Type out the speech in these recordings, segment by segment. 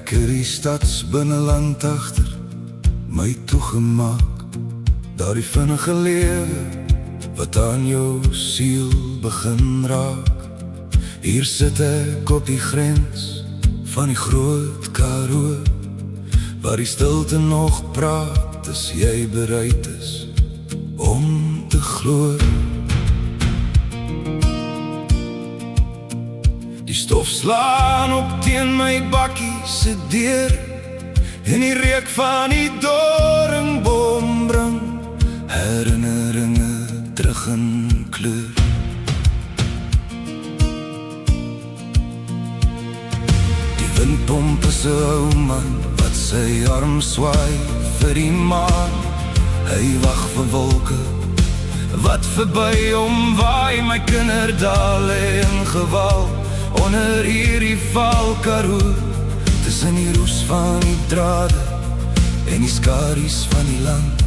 Ek het die stadsbinneland agter my toegemaak. Daardie vinnige lewe wat aan jou siel begin raak. Hier sit ek op die grens van die groot Karoo, waar die stilte nog praat as jy bereid is om te glo. Die stof slaan op teen my bakkie se deur, en die reuk van die doringboom bring herinneringe terug in kleur. Die windpomp is 'n ou man wat sy arm swaai vir die maan. Hy wag vir wolke wat verby hom waai. My kinderdae lê in gewal onder hierdie val Karoo, tussen die roes van die drade en die skaries van die land.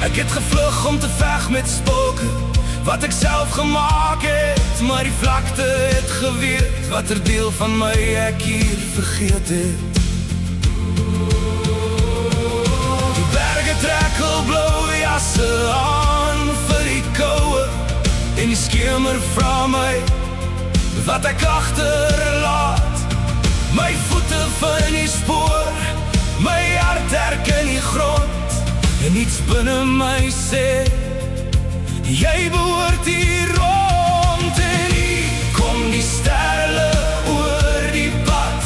Ek het gevlug om te veg met spooke wat ek self gemaak het, maar die vlakte het geweet watter deel van my ek hier vergeet het. Die berge trek hul blou jasse aan vir die koue, en die skemer vra my wat ek agterlaat. My voete vind die spoor, my hart herken die grond, en iets binne my sê jy behoort hier rond. En hier kom die sterre oor die pad,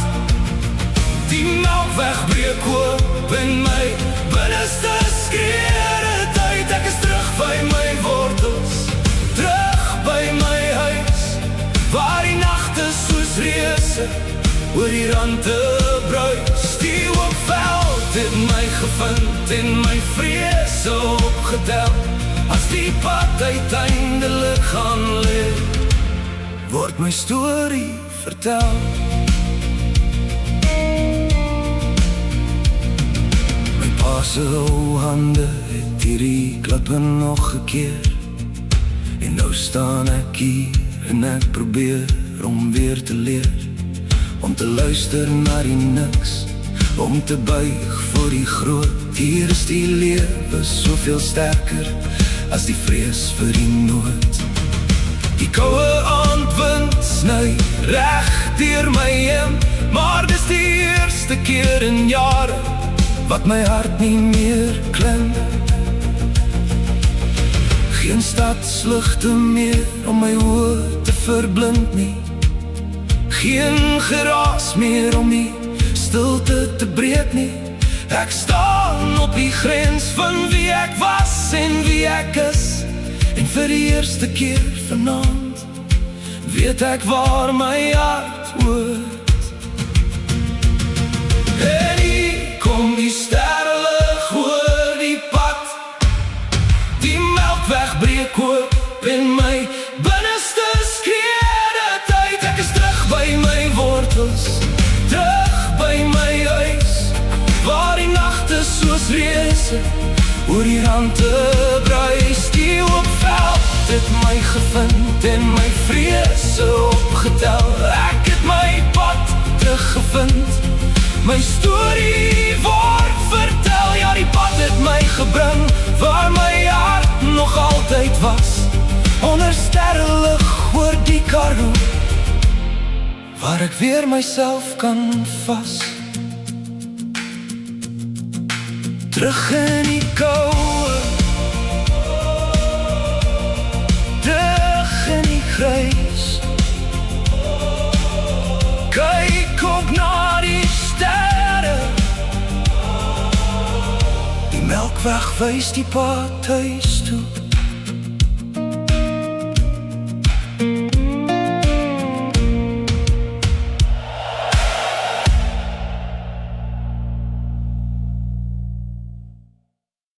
die melkweg breek oop in my binneste skree dit uit. Ek is terug by my wortels, terug by my huis, waar die nagte soos reuse oor die rande bruis. Die oop veld het my gevind en my vrese opgetel. As die pad uiteindelik gaan lê, word my storie vertel. My pa se ou hande het hierdie klippe nog gekeer, en nou staan ek hier en ek probeer om weer te leer, om te luister na die niks, om te buig voor die groot. Hier is die lewe soveel sterker as die vrees vir die nood. Die koue aandwind sny reg deur my heen, maar dis die eerste keer in jare wat my hart nie meer klim. Geen stadsligte meer om my oë te verblind nie, geen geraas meer om die stilte te breek nie. Ek staan op die grens van wie ek was en wie ek is, en vir die eerste keer vanaand weet ek waar my hart hoort. En hier kom die sterrelig oor die pad, die melkweg breek oop in my binneste skree dit uit. Ek is terug by my wortels, terug by my huis, waar die nagte soos reuse oor die rande bruis. Die oop veld het my gevind en my vrese opgetel. Ek het my pad teruggevind, my storie word vertel. Ja, die pad het my gebring waar my hart nog altyd was, onder sterrelig oor die Karoo, waar ek weer myself kan vas. Terug in die koue, terug in die grys, kyk op na die sterre, die melkweg wys die pad huis toe.